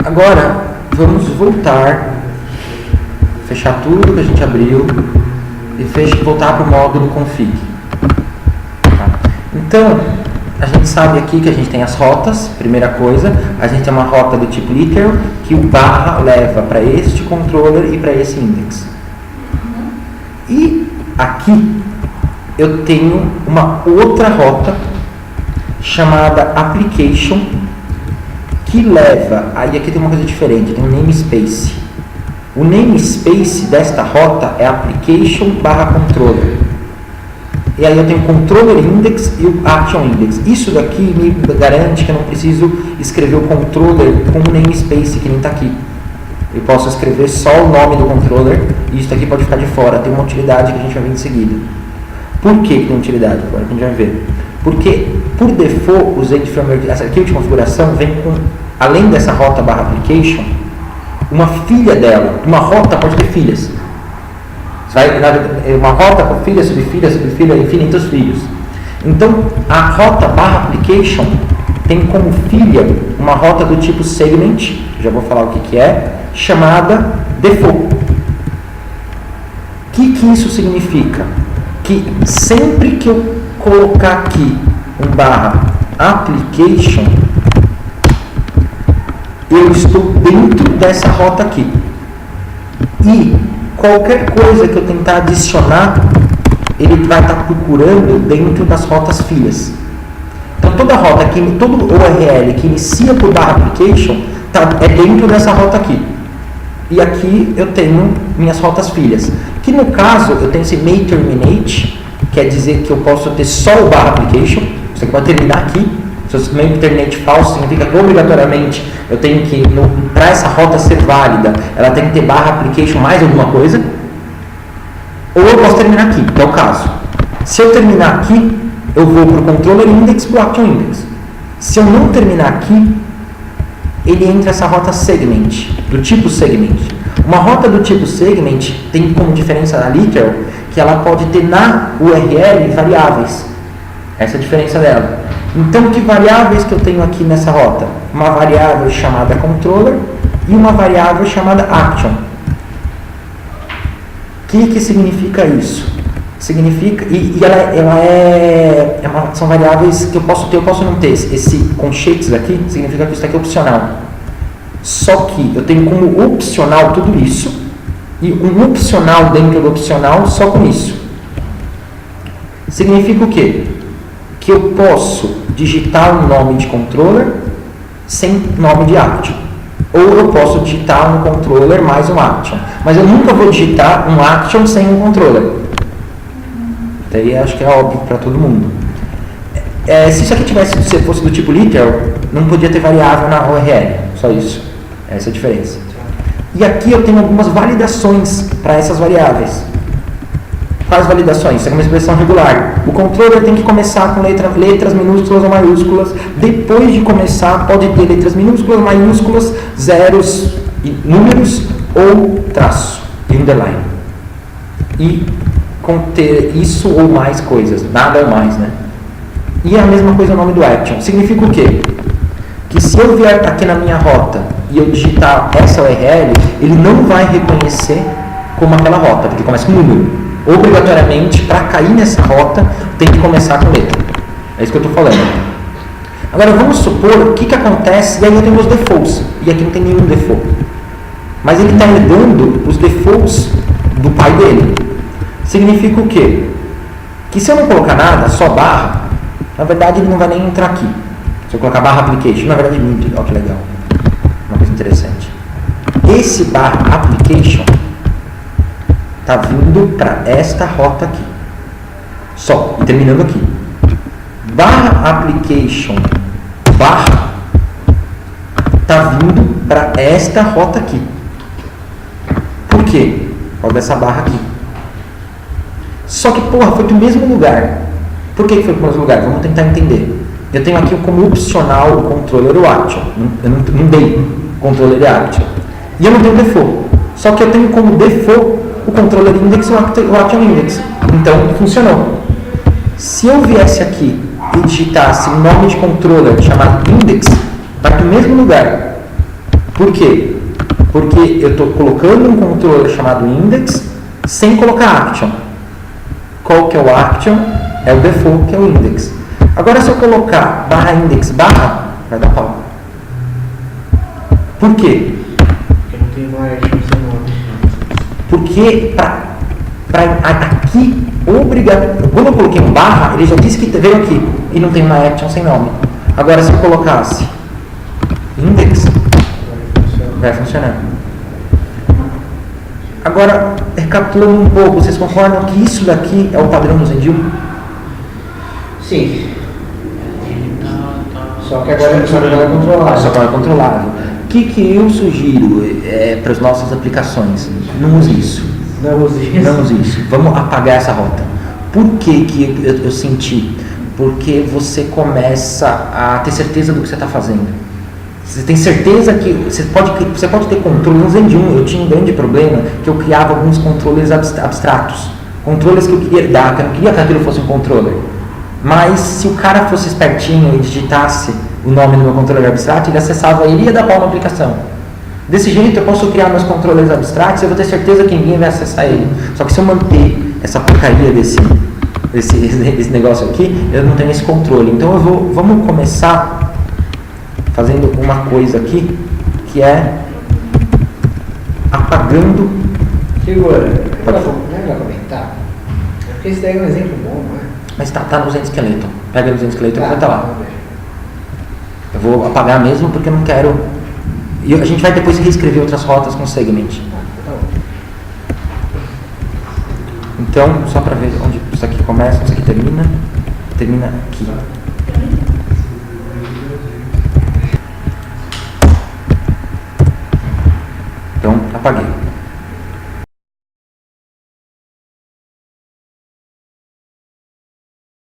Agora, vamos voltar, fechar tudo que a gente abriu e voltar para o módulo config. Tá? Então, a gente sabe aqui que a gente tem as rotas, primeira coisa, a gente tem uma rota do tipo literal, que o barra leva para este controller e para esse index. E aqui eu tenho uma outra rota chamada application, que leva, aí aqui tem uma coisa diferente, tem um namespace. O namespace desta rota é application/controller. E aí eu tenho o controller index e o action index. Isso daqui me garante que eu não preciso escrever o controller com o namespace, que nem está aqui. Eu posso escrever só o nome do controller e isso daqui pode ficar de fora. Tem uma utilidade que a gente vai ver em seguida. Por que tem utilidade? Agora a gente vai ver. Porque, por default, o Zend Framework, essa arquivo de configuração vem com, além dessa rota /application, uma filha dela. Uma rota pode ter filhas. Uma rota com filha, subfilha, infinitos filhos. Então, a rota /application tem como filha uma rota do tipo segment, já vou falar o que é, chamada default. O que isso significa? Que sempre que eu colocar aqui um /application, eu estou dentro dessa rota aqui. E qualquer coisa que eu tentar adicionar, ele vai estar procurando dentro das rotas filhas. Então toda rota aqui, todo URL que inicia por /application é dentro dessa rota aqui. E aqui eu tenho minhas rotas filhas. Que no caso eu tenho esse may terminate, quer dizer que eu posso ter só o /application. Você pode terminar aqui. Se o may terminate falso, significa que obrigatoriamente eu tenho que, para essa rota ser válida, ela tem que ter /application mais alguma coisa. Ou eu posso terminar aqui, que é o caso. Se eu terminar aqui, eu vou para o controller index e para o action index. Se eu não terminar aqui, ele entra essa rota segment, do tipo segment. Uma rota do tipo segment tem como diferença da literal que ela pode ter na URL variáveis. Essa é a diferença dela. Então, que variáveis que eu tenho aqui nessa rota? Uma variável chamada controller e uma variável chamada action. O que significa isso? Significa, são variáveis que eu posso ter, eu posso não ter. Esse conchetes aqui significa que isso aqui é opcional. Só que eu tenho como opcional tudo isso e um opcional dentro do opcional só com isso. Significa o quê? Que eu posso digitar um nome de controller sem nome de action. Ou eu posso digitar um controller mais um action. Mas eu nunca vou digitar um action sem um controller. Daí acho que é óbvio para todo mundo. Se isso aqui fosse do tipo literal, não podia ter variável na URL. Só isso. Essa é a diferença. E aqui eu tenho algumas validações para essas variáveis. Quais validações? Isso é uma expressão regular. O controller tem que começar com letras minúsculas ou maiúsculas. Depois de começar, pode ter letras minúsculas, maiúsculas, zeros, números ou traço, underline. E conter isso ou mais coisas. Nada ou mais, né? E a mesma coisa o nome do action. Significa o quê? Que se eu vier aqui na minha rota e eu digitar essa URL, ele não vai reconhecer como aquela rota, porque começa com número. Obrigatoriamente, para cair nessa rota, tem que começar com letra. É isso que eu estou falando. Agora, vamos supor o que acontece, e aí eu tenho os defaults, e aqui não tem nenhum default. Mas ele está herdando os defaults do pai dele. Significa o quê? Que se eu não colocar nada, só barra, na verdade ele não vai nem entrar aqui. Se eu colocar /application, na verdade, olha que legal. Uma coisa interessante. Esse /application está vindo para esta rota aqui. Só. E terminando aqui. /application está vindo para esta rota aqui. Por quê? Por causa dessa barra aqui. Só que, foi para o mesmo lugar. Por que foi para o mesmo lugar? Vamos tentar entender. Eu tenho aqui como opcional o controller e o action. Eu não dei controller e action. E eu não tenho default. Só que eu tenho como default o controller index e o action index. Então, funcionou. Se eu viesse aqui e digitasse um nome de controller chamado index, vai para o mesmo lugar. Por quê? Porque eu estou colocando um controller chamado index sem colocar action. Qual que é o action? É o default, que é o index. Agora, se eu colocar barra index barra, vai dar pau. Por quê? Porque não tem uma action sem nome. Porque aqui, quando eu coloquei um barra, ele já disse que veio aqui e não tem uma action sem nome. Agora, se eu colocasse index, vai funcionar. Agora, recapitulando um pouco, vocês concordam que isso daqui é o padrão do Zendil? Sim. Só que agora é controlável. Só que agora é controlável. O que eu sugiro para as nossas aplicações? Não use isso. Não use isso. Não use isso. Vamos apagar essa rota. Por que eu senti? Porque você começa a ter certeza do que você está fazendo. Você tem certeza que você pode ter controle. No Zen 1 eu tinha um grande problema que eu criava alguns controles abstratos. Controles que eu queria dar, que eu não queria que aquilo fosse um controller. Mas se o cara fosse espertinho e digitasse o nome do meu controller abstrato, ele acessava ele e ia dar pau na aplicação. Desse jeito eu posso criar meus controllers abstratos e eu vou ter certeza que ninguém vai acessar ele. Só que se eu manter essa porcaria desse negócio aqui, eu não tenho esse controle. Então vamos começar fazendo uma coisa aqui, que é apagando. Figura, não vai comentar? Porque esse daí é um exemplo bom, não é? Mas tá no Zenskeleton. Pega no Zenskeleton e bota lá. Eu vou apagar mesmo porque eu não quero. E a gente vai depois reescrever outras rotas com segment. Então, só para ver onde isso aqui começa, isso aqui termina. Termina aqui. Então, apaguei.